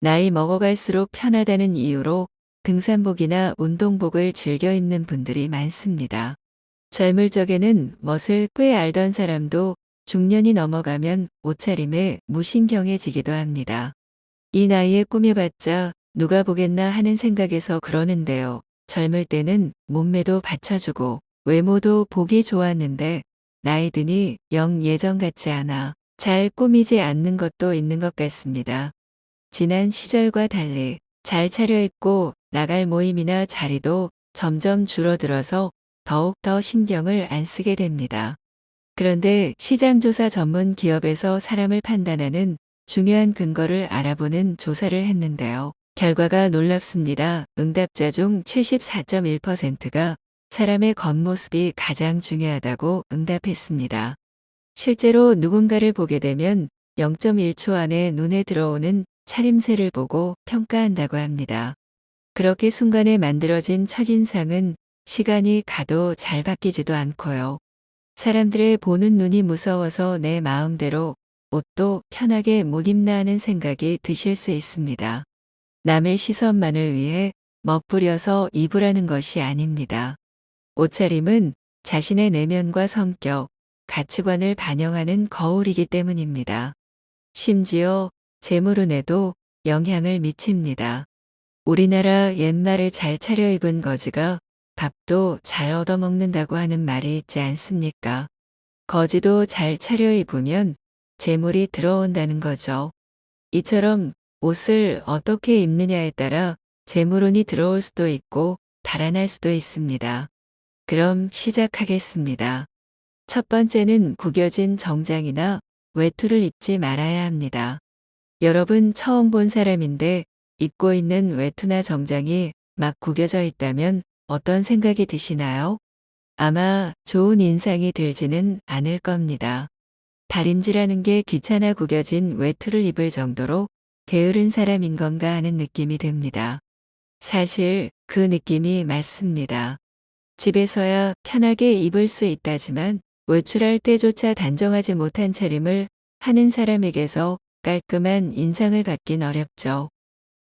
나이 먹어갈수록 편하다는 이유로 등산복이나 운동복을 즐겨 입는 분들이 많습니다. 젊을 적에는 멋을 꽤 알던 사람도 중년이 넘어가면 옷차림에 무신경해지기도 합니다. 이 나이에 꾸며봤자 누가 보겠나 하는 생각에서 그러는데요. 젊을 때는 몸매도 받쳐주고 외모도 보기 좋았는데 나이 드니 영 예전 같지 않아 잘 꾸미지 않는 것도 있는 것 같습니다. 지난 시절과 달리 잘 차려입고 나갈 모임이나 자리도 점점 줄어들어서 더욱더 신경을 안 쓰게 됩니다. 그런데 시장조사 전문 기업에서 사람을 판단하는 중요한 근거를 알아보는 조사를 했는데요. 결과가 놀랍습니다. 응답자 중 74.1%가 사람의 겉모습이 가장 중요하다고 응답했습니다. 실제로 누군가를 보게 되면 0.1초 안에 눈에 들어오는 차림새를 보고 평가한다고 합니다. 그렇게 순간에 만들어진 첫인상은 시간이 가도 잘 바뀌지도 않고요. 사람들의 보는 눈이 무서워서 내 마음대로 옷도 편하게 못 입나 하는 생각이 드실 수 있습니다. 남의 시선만을 위해 멋부려서 입으라는 것이 아닙니다. 옷차림은 자신의 내면과 성격, 가치관을 반영하는 거울이기 때문입니다. 심지어 재물운에도 영향을 미칩니다. 우리나라 옛말에 잘 차려입은 거지가 밥도 잘 얻어먹는다고 하는 말이 있지 않습니까? 거지도 잘 차려입으면 재물이 들어온다는 거죠. 이처럼 옷을 어떻게 입느냐에 따라 재물운이 들어올 수도 있고 달아날 수도 있습니다. 그럼 시작하겠습니다. 첫 번째는 구겨진 정장이나 외투를 입지 말아야 합니다. 여러분 처음 본 사람인데 입고 있는 외투나 정장이 막 구겨져 있다면 어떤 생각이 드시나요? 아마 좋은 인상이 들지는 않을 겁니다. 다림질하는 게 귀찮아 구겨진 외투를 입을 정도로 게으른 사람인 건가 하는 느낌이 듭니다. 사실 그 느낌이 맞습니다. 집에서야 편하게 입을 수 있다지만 외출할 때조차 단정하지 못한 차림을 하는 사람에게서 깔끔한 인상을 받긴 어렵죠.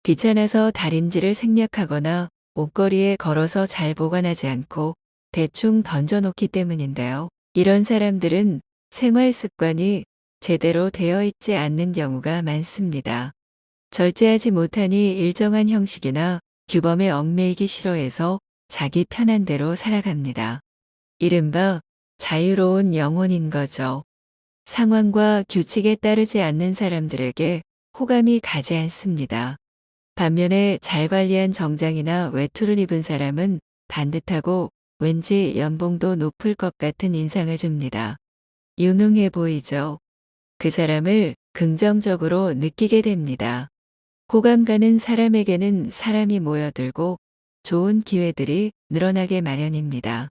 귀찮아서 다림질을 생략하거나 옷걸이에 걸어서 잘 보관하지 않고 대충 던져놓기 때문인데요. 이런 사람들은 생활 습관이 제대로 되어 있지 않는 경우가 많습니다. 절제하지 못하니 일정한 형식이나 규범에 얽매이기 싫어해서 자기 편한 대로 살아갑니다. 이른바 자유로운 영혼인 거죠. 상황과 규칙에 따르지 않는 사람들에게 호감이 가지 않습니다. 반면에 잘 관리한 정장이나 외투를 입은 사람은 반듯하고 왠지 연봉도 높을 것 같은 인상을 줍니다. 유능해 보이죠. 그 사람을 긍정적으로 느끼게 됩니다. 호감 가는 사람에게는 사람이 모여들고 좋은 기회들이 늘어나게 마련입니다.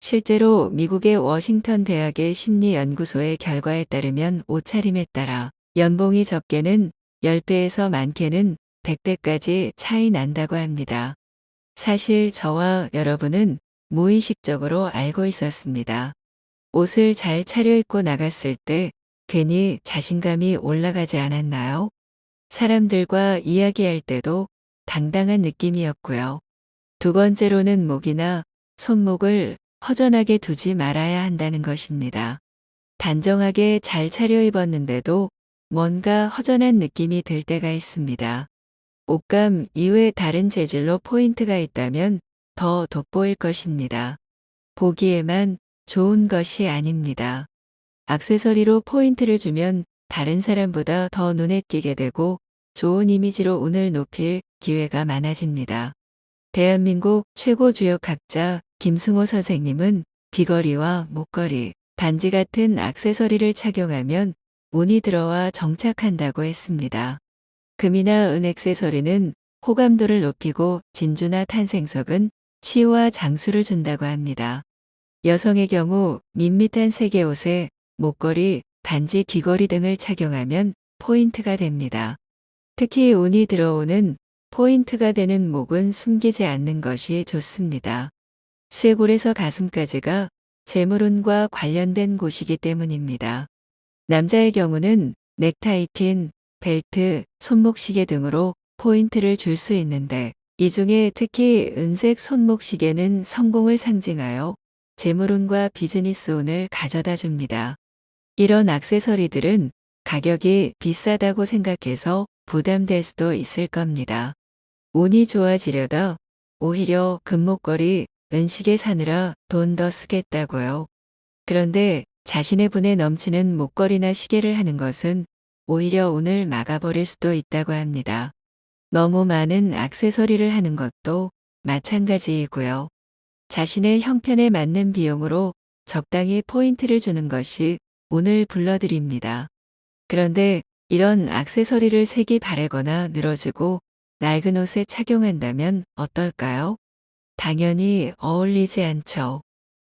실제로 미국의 워싱턴 대학의 심리연구소의 결과에 따르면 옷차림에 따라 연봉이 적게는 10배에서 많게는 100배까지 차이 난다고 합니다. 사실 저와 여러분은 무의식적으로 알고 있었습니다. 옷을 잘 차려입고 나갔을 때 괜히 자신감이 올라가지 않았나요? 사람들과 이야기할 때도 당당한 느낌이었고요. 두 번째로는 목이나 손목을 허전하게 두지 말아야 한다는 것입니다. 단정하게 잘 차려입었는데도 뭔가 허전한 느낌이 들 때가 있습니다. 옷감 이외 다른 재질로 포인트가 있다면 더 돋보일 것입니다. 보기에만 좋은 것이 아닙니다. 액세서리로 포인트를 주면 다른 사람보다 더 눈에 띄게 되고 좋은 이미지로 운을 높일 기회가 많아집니다. 대한민국 최고 주역학자 김승호 선생님은 귀걸이와 목걸이, 반지 같은 액세서리를 착용하면 운이 들어와 정착한다고 했습니다. 금이나 은 액세서리는 호감도를 높이고 진주나 탄생석은 치유와 장수를 준다고 합니다. 여성의 경우 밋밋한 색의 옷에 목걸이, 반지, 귀걸이 등을 착용하면 포인트가 됩니다. 특히 운이 들어오는 포인트가 되는 목은 숨기지 않는 것이 좋습니다. 쇄골에서 가슴까지가 재물운과 관련된 곳이기 때문입니다. 남자의 경우는 넥타이 핀, 벨트, 손목시계 등으로 포인트를 줄 수 있는데 이 중에 특히 은색 손목 시계는 성공을 상징하여 재물운과 비즈니스운을 가져다 줍니다. 이런 액세서리들은 가격이 비싸다고 생각해서 부담될 수도 있을 겁니다. 운이 좋아지려다 오히려 금목걸이, 은시계 사느라 돈 더 쓰겠다고요. 그런데 자신의 분에 넘치는 목걸이나 시계를 하는 것은 오히려 운을 막아버릴 수도 있다고 합니다. 너무 많은 액세서리를 하는 것도 마찬가지이고요. 자신의 형편에 맞는 비용으로 적당히 포인트를 주는 것이 운을 불러들입니다. 그런데 이런 액세서리를 색이 바래거나 늘어지고 낡은 옷에 착용한다면 어떨까요? 당연히 어울리지 않죠.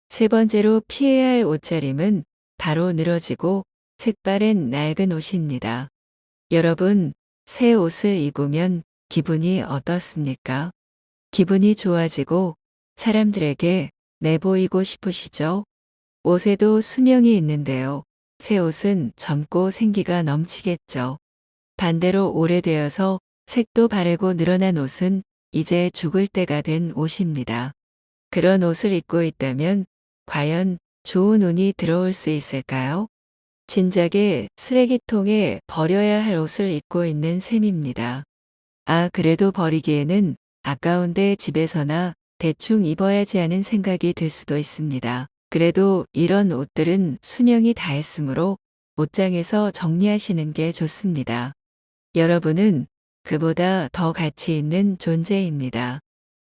세 번째로 피해야 할 옷차림은 바로 늘어지고 색바랜 낡은 옷입니다. 여러분, 새 옷을 입으면 기분이 어떻습니까? 기분이 좋아지고 사람들에게 내보이고 싶으시죠? 옷에도 수명이 있는데요. 새 옷은 젊고 생기가 넘치겠죠. 반대로 오래되어서 색도 바래고 늘어난 옷은 이제 죽을 때가 된 옷입니다. 그런 옷을 입고 있다면 과연 좋은 운이 들어올 수 있을까요? 진작에 쓰레기통에 버려야 할 옷을 입고 있는 셈입니다. 아, 그래도 버리기에는 아까운데 집에서나 대충 입어야지 하는 생각이 들 수도 있습니다. 그래도 이런 옷들은 수명이 다했으므로 옷장에서 정리하시는 게 좋습니다. 여러분은 그보다 더 가치 있는 존재입니다.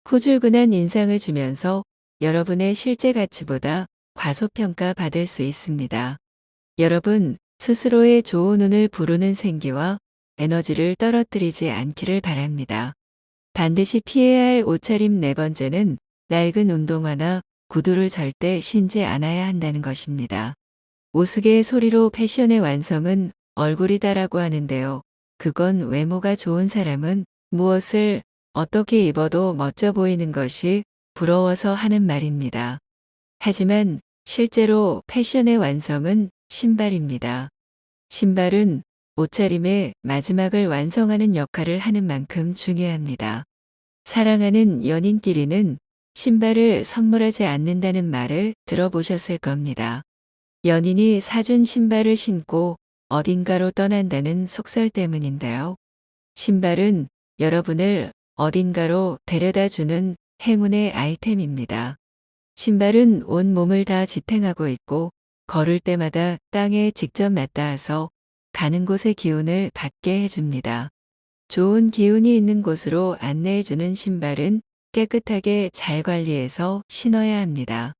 후줄근한 인상을 주면서 여러분의 실제 가치보다 과소평가 받을 수 있습니다. 여러분 스스로의 좋은 운을 부르는 생기와 에너지를 떨어뜨리지 않기를 바랍니다. 반드시 피해야 할 옷차림 네 번째는 낡은 운동화나 구두를 절대 신지 않아야 한다는 것입니다. 우스개의 소리로 패션의 완성은 얼굴이다라고 하는데요. 그건 외모가 좋은 사람은 무엇을 어떻게 입어도 멋져 보이는 것이 부러워서 하는 말입니다. 하지만 실제로 패션의 완성은 신발입니다. 신발은 옷차림의 마지막을 완성하는 역할을 하는 만큼 중요합니다. 사랑하는 연인끼리는 신발을 선물하지 않는다는 말을 들어보셨을 겁니다. 연인이 사준 신발을 신고 어딘가로 떠난다는 속설 때문인데요. 신발은 여러분을 어딘가로 데려다 주는 행운의 아이템입니다. 신발은 온 몸을 다 지탱하고 있고 걸을 때마다 땅에 직접 맞닿아서 가는 곳의 기운을 받게 해줍니다. 좋은 기운이 있는 곳으로 안내해주는 신발은 깨끗하게 잘 관리해서 신어야 합니다.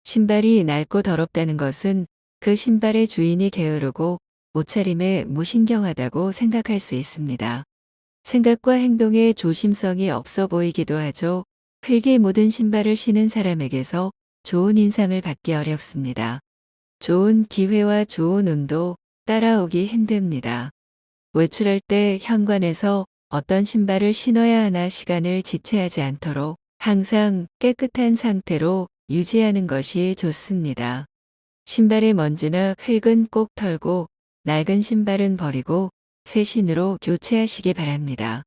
신발이 낡고 더럽다는 것은 그 신발의 주인이 게으르고 옷차림에 무신경하다고 생각할 수 있습니다. 생각과 행동에 조심성이 없어 보이기도 하죠. 흙이 묻은 신발을 신은 사람에게서 좋은 인상을 받기 어렵습니다. 좋은 기회와 좋은 운도 따라오기 힘듭니다. 외출할 때 현관에서 어떤 신발을 신어야 하나 시간을 지체하지 않도록 항상 깨끗한 상태로 유지하는 것이 좋습니다. 신발의 먼지나 흙은 꼭 털고 낡은 신발은 버리고 새 신으로 교체하시기 바랍니다.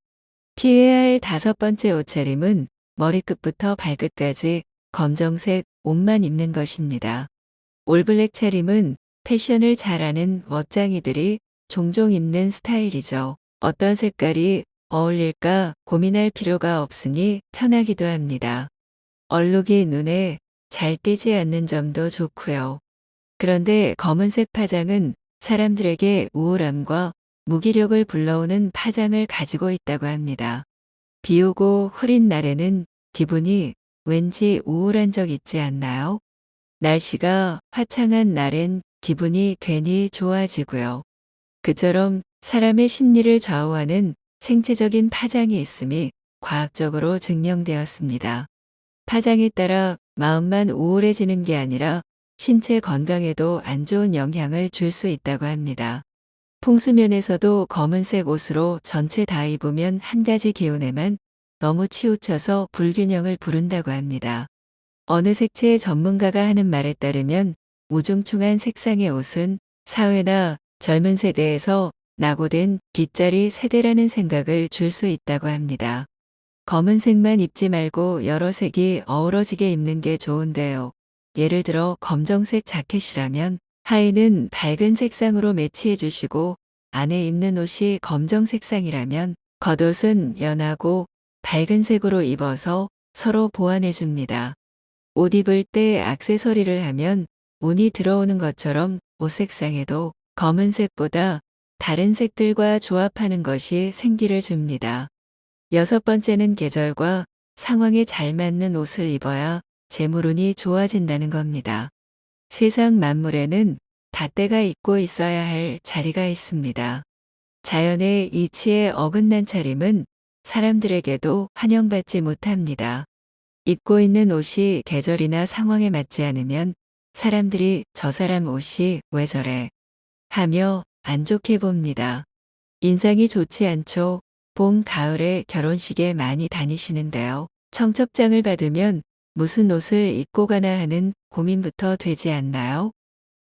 피해야 할 다섯 번째 옷차림은 머리끝부터 발끝까지 검정색 옷만 입는 것입니다. 올블랙 차림은 패션을 잘 아는 멋쟁이들이 종종 입는 스타일이죠. 어떤 색깔이 어울릴까 고민할 필요가 없으니 편하기도 합니다. 얼룩이 눈에 잘 띄지 않는 점도 좋고요. 그런데 검은색 파장은 사람들에게 우울함과 무기력을 불러오는 파장을 가지고 있다고 합니다. 비 오고 흐린 날에는 기분이 왠지 우울한 적 있지 않나요? 날씨가 화창한 날엔 기분이 괜히 좋아지고요. 그처럼 사람의 심리를 좌우하는 생체적인 파장이 있음이 과학적으로 증명되었습니다. 파장에 따라 마음만 우울해지는 게 아니라 신체 건강에도 안 좋은 영향을 줄 수 있다고 합니다. 풍수면에서도 검은색 옷으로 전체 다 입으면 한 가지 기운에만 너무 치우쳐서 불균형을 부른다고 합니다. 어느 색채의 전문가가 하는 말에 따르면 우중충한 색상의 옷은 사회나 젊은 세대에서 낙오된 빗자리 세대라는 생각을 줄 수 있다고 합니다. 검은색만 입지 말고 여러 색이 어우러지게 입는 게 좋은데요. 예를 들어 검정색 자켓이라면 하의는 밝은 색상으로 매치해 주시고 안에 입는 옷이 검정 색상이라면 겉옷은 연하고 밝은 색으로 입어서 서로 보완해 줍니다. 옷 입을 때 액세서리를 하면 운이 들어오는 것처럼 옷 색상에도 검은색보다 다른 색들과 조합하는 것이 생기를 줍니다. 여섯 번째는 계절과 상황에 잘 맞는 옷을 입어야 재물운이 좋아진다는 겁니다. 세상 만물에는 다 때가 있고 있어야 할 자리가 있습니다. 자연의 이치에 어긋난 차림은 사람들에게도 환영받지 못합니다. 입고 있는 옷이 계절이나 상황에 맞지 않으면 사람들이 저 사람 옷이 왜 저래 하며 안 좋게 봅니다. 인상이 좋지 않죠. 봄, 가을에 결혼식에 많이 다니시는데요. 청첩장을 받으면 무슨 옷을 입고 가나 하는 고민부터 되지 않나요?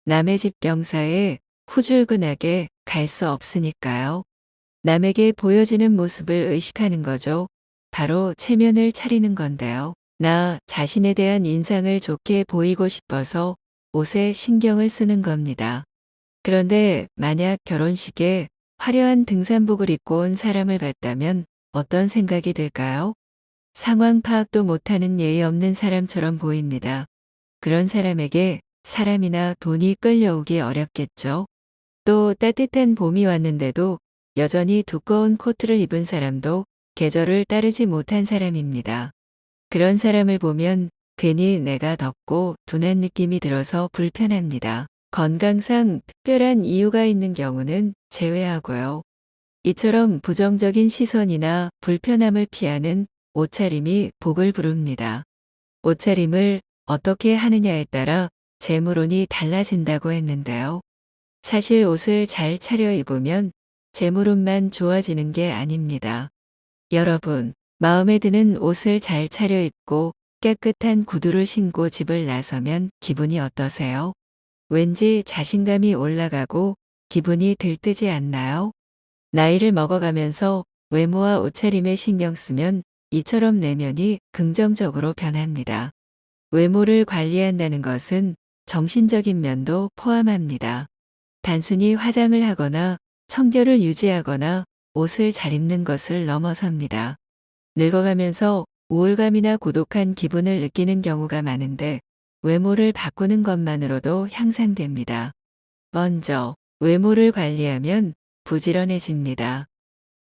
남의 집 병사에 후줄근하게 갈 수 없으니까요. 남에게 보여지는 모습을 의식하는 거죠. 바로 체면을 차리는 건데요. 나 자신에 대한 인상을 좋게 보이고 싶어서 옷에 신경을 쓰는 겁니다. 그런데 만약 결혼식에 화려한 등산복을 입고 온 사람을 봤다면 어떤 생각이 들까요? 상황 파악도 못하는 예의 없는 사람처럼 보입니다. 그런 사람에게 사람이나 돈이 끌려오기 어렵겠죠. 또 따뜻한 봄이 왔는데도 여전히 두꺼운 코트를 입은 사람도 계절을 따르지 못한 사람입니다. 그런 사람을 보면 괜히 내가 덥고 둔한 느낌이 들어서 불편합니다. 건강상 특별한 이유가 있는 경우는 제외하고요. 이처럼 부정적인 시선이나 불편함을 피하는 옷차림이 복을 부릅니다. 옷차림을 어떻게 하느냐에 따라 재물운이 달라진다고 했는데요. 사실 옷을 잘 차려입으면 재물운만 좋아지는 게 아닙니다. 여러분, 마음에 드는 옷을 잘 차려입고 깨끗한 구두를 신고 집을 나서면 기분이 어떠세요? 왠지 자신감이 올라가고 기분이 들뜨지 않나요? 나이를 먹어가면서 외모와 옷차림에 신경 쓰면 이처럼 내면이 긍정적으로 변합니다. 외모를 관리한다는 것은 정신적인 면도 포함합니다. 단순히 화장을 하거나 청결을 유지하거나 옷을 잘 입는 것을 넘어섭니다. 늙어가면서 우울감이나 고독한 기분을 느끼는 경우가 많은데 외모를 바꾸는 것만으로도 향상됩니다. 먼저 외모를 관리하면 부지런해집니다.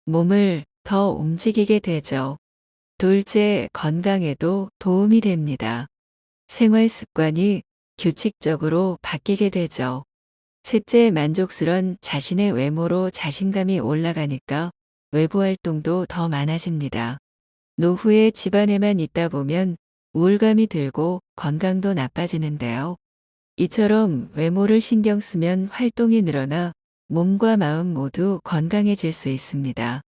몸을 더 움직이게 되죠. 둘째, 건강에도 도움이 됩니다. 생활 습관이 규칙적으로 바뀌게 되죠. 셋째, 만족스런 자신의 외모로 자신감이 올라가니까 외부 활동도 더 많아집니다. 노후에 집안에만 있다 보면 우울감이 들고 건강도 나빠지는데요. 이처럼 외모를 신경 쓰면 활동이 늘어나 몸과 마음 모두 건강해질 수 있습니다.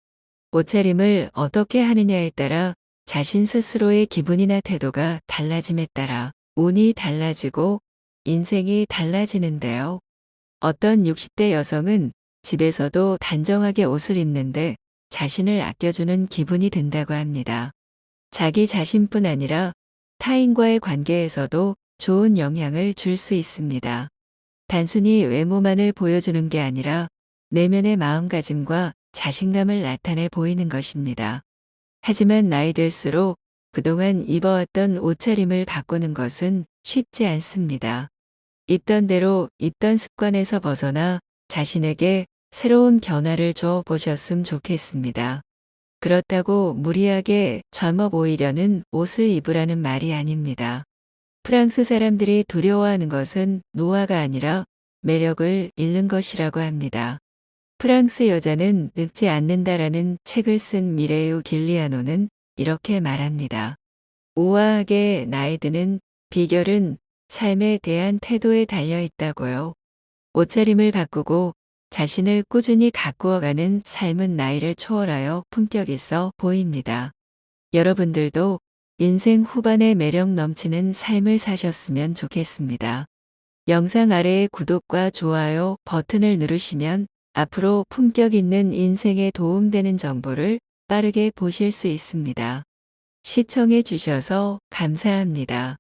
옷차림을 어떻게 하느냐에 따라 자신 스스로의 기분이나 태도가 달라짐에 따라 운이 달라지고 인생이 달라지는데요. 어떤 60대 여성은 집에서도 단정하게 옷을 입는데 자신을 아껴주는 기분이 든다고 합니다. 자기 자신뿐 아니라 타인과의 관계에서도 좋은 영향을 줄 수 있습니다. 단순히 외모만을 보여주는 게 아니라 내면의 마음가짐과 자신감을 나타내 보이는 것입니다. 하지만 나이 들수록 그동안 입어왔던 옷차림을 바꾸는 것은 쉽지 않습니다. 입던 대로 입던 습관에서 벗어나 자신에게 새로운 변화를 줘 보셨으면 좋겠습니다. 그렇다고 무리하게 젊어 보이려는 옷을 입으라는 말이 아닙니다. 프랑스 사람들이 두려워하는 것은 노화가 아니라 매력을 잃는 것이라고 합니다. 프랑스 여자는 늙지 않는다라는 책을 쓴 미레유 길리아노는 이렇게 말합니다. 우아하게 나이 드는 비결은 삶에 대한 태도에 달려 있다고요. 옷차림을 바꾸고 자신을 꾸준히 가꾸어가는 삶은 나이를 초월하여 품격 있어 보입니다. 여러분들도 인생 후반에 매력 넘치는 삶을 사셨으면 좋겠습니다. 영상 아래의 구독과 좋아요 버튼을 누르시면 앞으로 품격 있는 인생에 도움되는 정보를 빠르게 보실 수 있습니다. 시청해 주셔서 감사합니다.